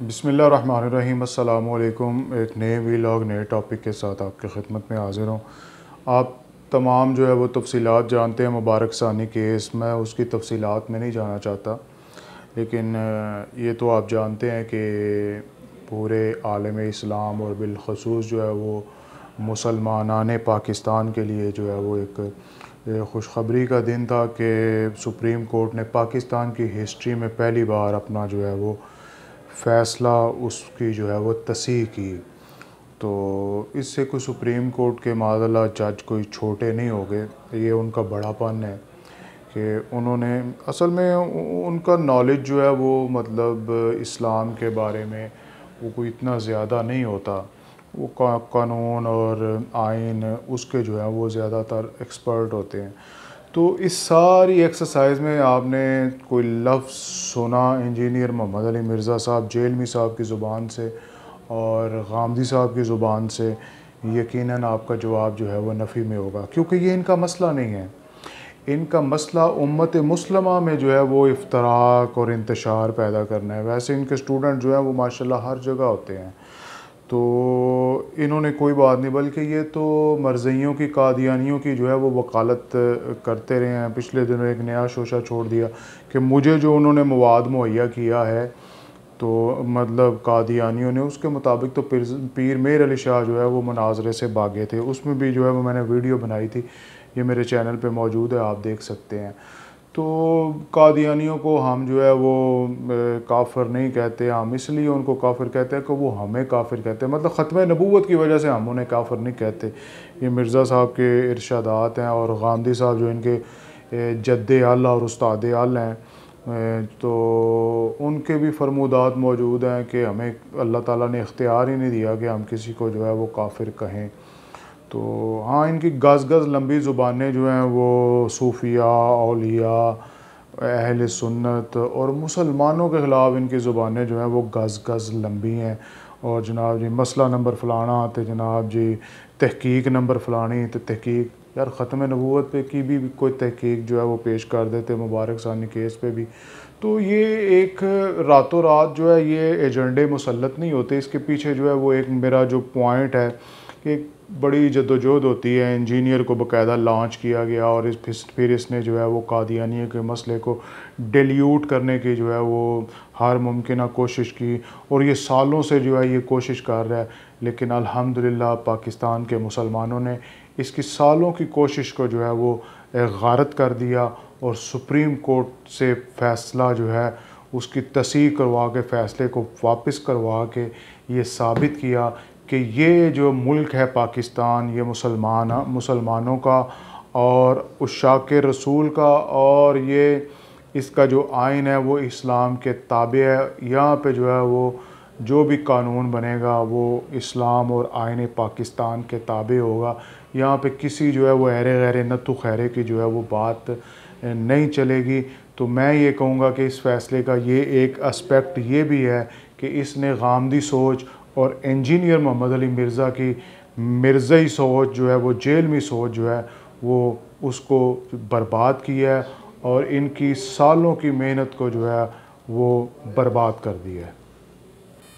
بسم اللہ الرحمن الرحیم۔ السلام علیکم۔ ایک نئے ویلاگ نئے ٹاپک کے ساتھ آپ کی خدمت میں حاضر ہوں۔ آپ تمام جو ہے وہ تفصیلات جانتے ہیں مبارک ثانی کیس، میں اس کی تفصیلات میں نہیں جانا چاہتا، لیکن یہ تو آپ جانتے ہیں کہ پورے عالم اسلام اور بالخصوص جو ہے وہ مسلمانان پاکستان کے لیے جو ہے وہ ایک خوشخبری کا دن تھا کہ سپریم کورٹ نے پاکستان کی ہسٹری میں پہلی بار اپنا جو ہے وہ فیصلہ اس کی جو ہے وہ تصحیح کی۔ تو اس سے کوئی سپریم کورٹ کے معاذ جج کوئی چھوٹے نہیں ہو گئے، یہ ان کا بڑا پن ہے کہ انہوں نے اصل میں ان کا نالج جو ہے وہ مطلب اسلام کے بارے میں وہ کوئی اتنا زیادہ نہیں ہوتا، وہ قانون اور آئین اس کے جو ہے وہ زیادہ تر ایکسپرٹ ہوتے ہیں۔ تو اس ساری ایکسرسائز میں آپ نے کوئی لفظ سنا انجینئر محمد علی مرزا صاحب جیلمی صاحب کی زبان سے اور غامدی صاحب کی زبان سے، یقیناً آپ کا جواب جو ہے وہ نفی میں ہوگا، کیونکہ یہ ان کا مسئلہ نہیں ہے۔ ان کا مسئلہ امت مسلمہ میں جو ہے وہ افتراق اور انتشار پیدا کرنا ہے۔ ویسے ان کے اسٹوڈنٹ جو ہیں وہ ماشاءاللہ ہر جگہ ہوتے ہیں، تو انہوں نے کوئی بات نہیں، بلکہ یہ تو مرزائیوں کی قادیانیوں کی جو ہے وہ وکالت کرتے رہے ہیں۔ پچھلے دنوں ایک نیا شوشہ چھوڑ دیا کہ مجھے جو انہوں نے مواد مہیا کیا ہے تو مطلب قادیانیوں نے، اس کے مطابق تو پیر میر علی شاہ جو ہے وہ مناظرے سے بھاگے تھے۔ اس میں بھی جو ہے وہ میں نے ویڈیو بنائی تھی، یہ میرے چینل پہ موجود ہے، آپ دیکھ سکتے ہیں۔ تو قادیانیوں کو ہم جو ہے وہ کافر نہیں کہتے، ہم اس لیے ان کو کافر کہتے ہیں کہ وہ ہمیں کافر کہتے ہیں، مطلب ختم نبوت کی وجہ سے ہم انہیں کافر نہیں کہتے۔ یہ مرزا صاحب کے ارشادات ہیں، اور غامدی صاحب جو ان کے جد اعلیٰ اور استاد اعلیٰ ہیں، تو ان کے بھی فرمودات موجود ہیں کہ ہمیں اللہ تعالیٰ نے اختیار ہی نہیں دیا کہ ہم کسی کو جو ہے وہ کافر کہیں۔ تو ہاں، ان کی گز گز لمبی زبانیں جو ہیں وہ صوفیاء، اولیاء، اہل سنت اور مسلمانوں کے خلاف ان کی زبانیں جو ہیں وہ گز گز لمبی ہیں۔ اور جناب جی مسئلہ نمبر فلانا تے جناب جی تحقیق نمبر فلانی تے تحقیق، یار ختم نبوت پہ کی بھی کوئی تحقیق جو ہے وہ پیش کر دیتے، مبارک ثانی کیس پہ بھی۔ تو یہ ایک راتوں رات جو ہے یہ ایجنڈے مسلط نہیں ہوتے، اس کے پیچھے جو ہے وہ ایک میرا جو پوائنٹ ہے کہ بڑی جدوجہد ہوتی ہے۔ انجینئر کو باقاعدہ لانچ کیا گیا، اور پھر اس نے جو ہے وہ قادیانیہ کے مسئلے کو ڈیلیوٹ کرنے کی جو ہے وہ ہر ممکنہ کوشش کی، اور یہ سالوں سے جو ہے یہ کوشش کر رہا ہے، لیکن الحمدللہ پاکستان کے مسلمانوں نے اس کی سالوں کی کوشش کو جو ہے وہ غارت کر دیا، اور سپریم کورٹ سے فیصلہ جو ہے اس کی تصحیح کروا کے، فیصلے کو واپس کروا کے یہ ثابت کیا کہ یہ جو ملک ہے پاکستان، یہ مسلمانوں کا اور عشاق رسول کا، اور یہ اس کا جو آئین ہے وہ اسلام کے تابع ہے۔ یہاں پہ جو ہے وہ جو بھی قانون بنے گا وہ اسلام اور آئین پاکستان کے تابع ہوگا۔ یہاں پہ کسی جو ہے وہ ایرے غیرے نتو خیرے کی جو ہے وہ بات نہیں چلے گی۔ تو میں یہ کہوں گا کہ اس فیصلے کا یہ ایک اسپیکٹ یہ بھی ہے کہ اس نے غامدی سوچ اور انجینئر محمد علی مرزا کی مرزائی سوچ جو ہے وہ جیلمی سوچ جو ہے وہ اس کو برباد کیا ہے، اور ان کی سالوں کی محنت کو جو ہے وہ برباد کر دیا ہے۔